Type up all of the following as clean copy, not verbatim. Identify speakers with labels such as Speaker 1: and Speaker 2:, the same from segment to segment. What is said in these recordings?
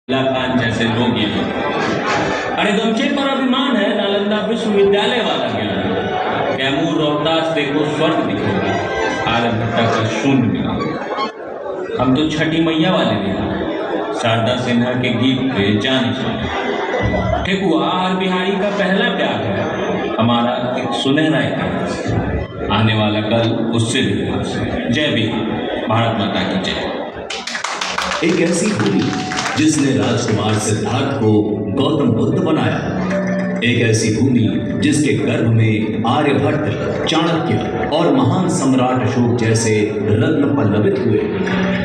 Speaker 1: खान जैसे लोग ये लोग। अरे गमछे पर अभिमान है, नालंदा विश्वविद्यालय वाला ज्ञान। कैमूर रोहतास देखो स्वर्ग दिखेगा, आर्यभट्टा का शून्य मिला। हम तो छठी मैया वाले भी शारदा सिन्हा के गीत पे जाने सुने। ठेकुआ और बिहारी का पहला प्यार है हमारा एक सुनहरा इतिहास, आने वाला कल उससे भी। जय भीम, भारत माता की जय।
Speaker 2: एक ऐसी भूमि जिसने राजकुमार सिद्धार्थ को गौतम बुद्ध बनाया, एक ऐसी भूमि जिसके गर्भ में आर्यभट्ट, चाणक्य और महान सम्राट अशोक जैसे रत्न पल्लवित हुए,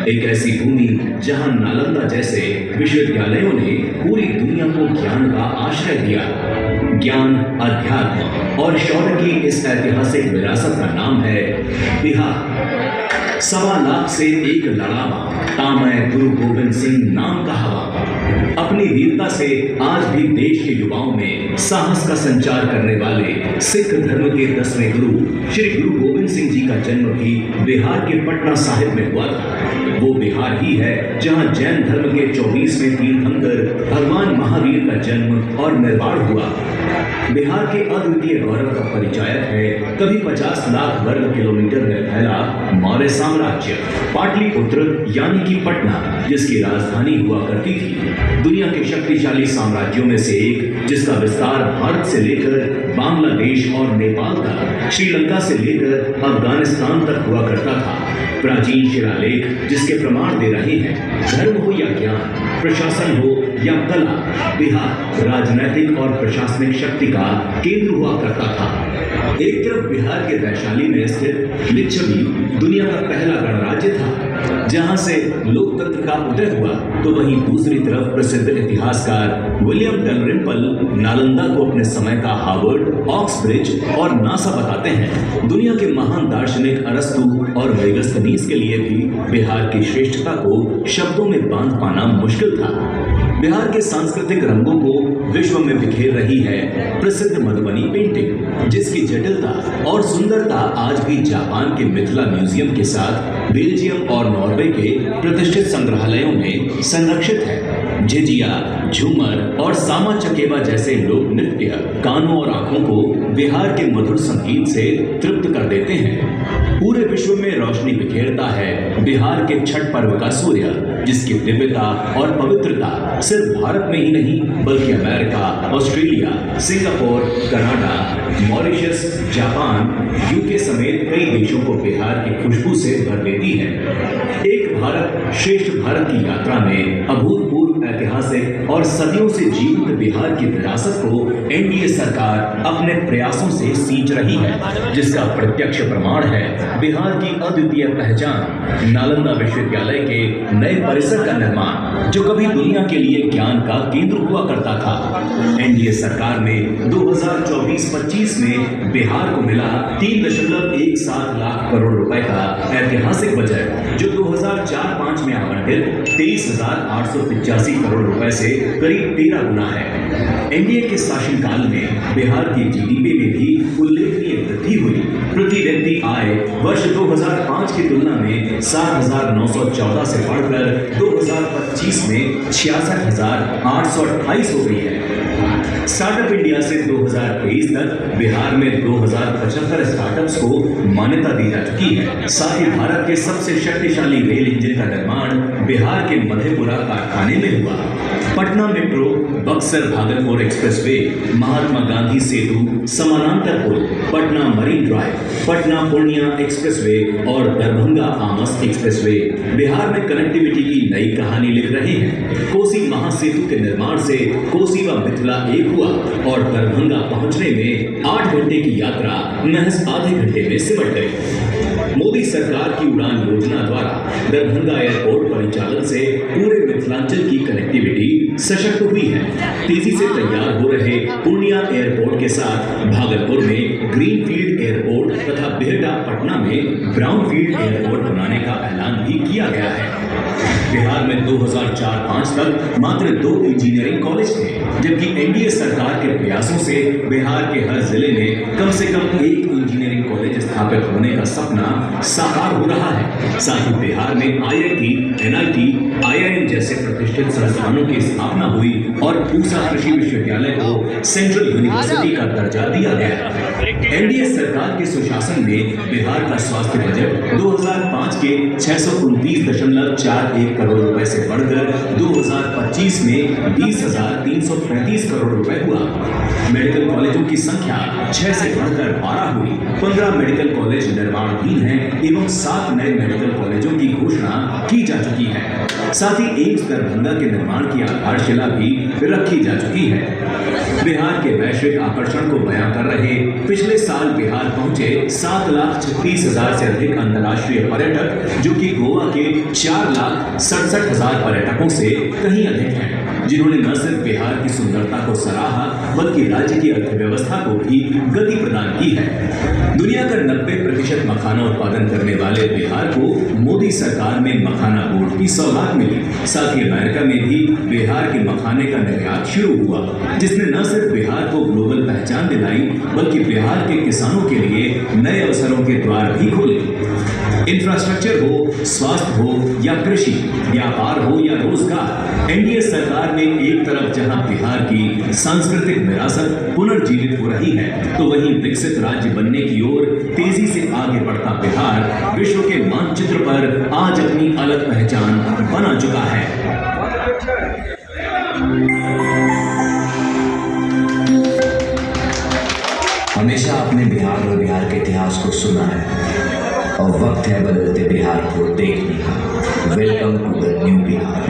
Speaker 2: एक ऐसी भूमि जहां नालंदा जैसे विश्वविद्यालयों ने पूरी दुनिया को ज्ञान का आश्रय दिया। ज्ञान, अध्यात्म और शौर्य की इस ऐतिहासिक विरासत का नाम है बिहार। 1.25 लाख से एक लड़ावा, तामय गुरु गोविंद सिंह नाम का हवा। अपनी वीरता से आज भी देश के युवाओं में साहस का संचार करने वाले सिख धर्म के 10वें गुरु श्री गुरु गोविंद सिंह जी का जन्म भी बिहार के पटना साहिब में हुआ था। वो बिहार ही है जहां जैन धर्म के 24वें तीर्थंकर भगवान महावीर का जन्म और निर्वाण हुआ। बिहार के अद्वितीय गौरव का परिचायक है कभी 50 लाख वर्ग किलोमीटर में फैला मौर्य साम्राज्य, पाटलिपुत्र यानी कि पटना, जिसकी राजधानी हुआ करती थी। दुनिया के शक्तिशाली साम्राज्यों में से एक, जिसका विस्तार भारत से लेकर बांग्लादेश और नेपाल तक, श्रीलंका से लेकर अफगानिस्तान तक हुआ करता था। प्राचीन शिलालेख जिसके प्रमाण दे रहे हैं, धर्म हो या ज्ञान, प्रशासन हो या कला, बिहार राजनैतिक और प्रशासनिक शक्ति का केंद्र हुआ करता था। एक तरफ बिहार के वैशाली में स्थित लिच्छवी दुनिया का पहला गणराज्य था, जहां से लोकतंत्र का उदय हुआ, तो वहीं दूसरी तरफ प्रसिद्ध इतिहासकार विलियम डलरिम्पल नालंदा को अपने समय का हार्वर्ड, ऑक्सब्रिज और नासा बताते हैं। दुनिया के महान दार्शनिक अरस्तु और मेगास्थनीज के लिए भी बिहार की श्रेष्ठता को शब्दों में बांध पाना मुश्किल था। बिहार के सांस्कृतिक रंगों को विश्व में बिखेर रही है प्रसिद्ध मधुबनी पेंटिंग, जिसकी जटिलता और सुंदरता आज भी जापान के मिथिला म्यूजियम के साथ बेल्जियम और नॉर्वे के प्रतिष्ठित संग्रहालयों में संरक्षित है। झिझिया, झूमर और सामा चकेवा जैसे लोक नृत्य कानों और आंखों को बिहार के मधुर संगीत से तृप्त कर देते हैं। पूरे विश्व में रोशनी बिखेरता है बिहार के छठ पर्व का सूर्य, जिसकी दिव्यता और पवित्रता सिर्फ भारत में ही नहीं बल्कि America, Australia, Singapore, Canada, Mauritius, Japan, UK समेत कई देशों को बिहार की खुशबू से भर देती है। एक भारत श्रेष्ठ भारत की यात्रा में अभूतपूर्व ऐतिहासिक और सदियों से जीवित बिहार की विरासत को एनडीए सरकार अपने प्रयासों से सींच रही है, जिसका प्रत्यक्ष प्रमाण है बिहार की अद्वितीय पहचान, नालंदा विश्वविद्यालय के नए परिसर का निर्माण, जो कभी दुनिया के लिए ज्ञान का केंद्र हुआ करता था। एनडीए सरकार में 2024-25 में बिहार को मिला 3.17 लाख करोड़ रुपए का ऐतिहासिक बजट, जो 2004-5 में आवंटित 23,885 करोड़ रुपए से करीब 13 गुना है। एनडीए के शासनकाल में बिहार की जीडीपी में भी उल्लेखनीय वृद्धि हुई। प्रति व्यक्ति आय वर्ष 2005 की तुलना में 7,914 से बढ़कर 2025 में 66,828 हो गई है। स्टार्टअप इंडिया से 2023 तक बिहार में 2075 स्टार्टअप्स को मान्यता दी जा चुकी है। साथ ही भारत के सबसे शक्तिशाली रेल इंजन का निर्माण बिहार के मधेपुरा कारखाने में हुआ। पटना मेट्रो, बक्सर भागलपुर एक्सप्रेसवे, महात्मा गांधी सेतु समानांतर पुल, Patna marine drive, Patna Purnia expressway और दरभंगा आमस एक्सप्रेसवे बिहार में कनेक्टिविटी की नई कहानी लिख रहे हैं। कोसी महासेतु के निर्माण से कोसी व मिथिला एक हुआ और दरभंगा पहुंचने में 8 घंटे की यात्रा महज आधे घंटे में सिमट गई। मोदी सरकार की उड़ान योजना द्वारा दरभंगा एयरपोर्ट परिचालन से पूरे मिथिलांचल की कनेक्टिविटी सशक्त हुई है। तेजी से तैयार हो रहे पूर्णिया एयरपोर्ट के साथ भागलपुर में ग्रीनफील्ड एयरपोर्ट तथा बिरडा पटना में ब्राउनफील्ड एयरपोर्ट बनाने का ऐलान भी किया गया है। बिहार में 2004-05 तक मात्र 2 इंजीनियरिंग कॉलेज थे, जबकि एनडीए सरकार के प्रयासों से बिहार के हर जिले में कम से कम 1 इंजीनियरिंग कॉलेज स्थापित होने का सपना साकार हो रहा है। साथ ही बिहार में आईआईटी, एनआईटी, आईआईएम जैसे प्रतिष्ठित संस्थानों की स्थापना हुई और पूसा कृषि विश्वविद्यालय को सेंट्रल यूनिवर्सिटी का दर्जा दिया गया। एनडीए सरकार के सुशासन में बिहार का स्वास्थ्य बजट 2005 के 629.41 करोड़ रुपए से बढ़कर 2025 में 20,335 करोड़ रुपए हुआ। मेडिकल कॉलेजों की संख्या 6 से बढ़कर 12 हुई। 15 मेडिकल कॉलेज निर्माणाधीन हैं एवं 7 नए मेडिकल कॉलेजों की घोषणा की जा चुकी है। साथ ही एम्स दरभंगा के निर्माण की आधारशिला भी रखी जा चुकी है। बिहार के वैश्विक आकर्षण को बयां कर रहे पिछले साल बिहार पहुंचे 7,36,000 से अधिक अंतर्राष्ट्रीय पर्यटक, जो कि गोवा के 4,67,000 पर्यटकों से कहीं अधिक हैं, जिन्होंने न सिर्फ बिहार की सुंदरता को सराहा बल्कि राज्य की अर्थव्यवस्था को भी गति प्रदान की है। दुनिया का 90% मखाना उत्पादन करने वाले बिहार को मोदी सरकार में मखाना बोर्ड की सौगात मिली। साथ ही अमेरिका में भी बिहार के मखाने का निर्यात शुरू हुआ, जिसने न सिर्फ बिहार को ग्लोबल पहचान दिलाई बल्कि बिहार के किसानों के लिए नए अवसरों के द्वार भी खोले। इंफ्रास्ट्रक्चर हो, स्वास्थ्य हो या कृषि, व्यापार हो या रोजगार, एनडीए सरकार ने एक तरफ जहां बिहार की सांस्कृतिक विरासत पुनर्जीवित हो रही है, तो वहीं विकसित राज्य बनने की ओर तेजी से आगे बढ़ता बिहार विश्व के मानचित्र पर आज अपनी अलग पहचान बना चुका है।
Speaker 3: हमेशा अपने बिहार और बिहार के इतिहास को सुना है और वक्त है बदलते बिहार को देखने का। Welcome to the new Bihar.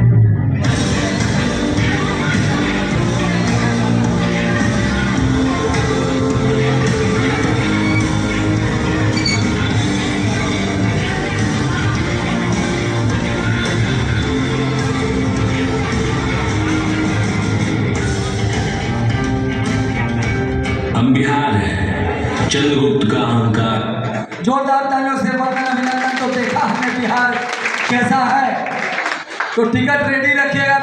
Speaker 1: हम बिहार हैं, चंद्रगुप्त का अहंकार।
Speaker 4: जोरदार तालियों से वतन अभिनंदन। तो देखा हमने बिहार कैसा है, तो टिकट रेडी रखिएगा।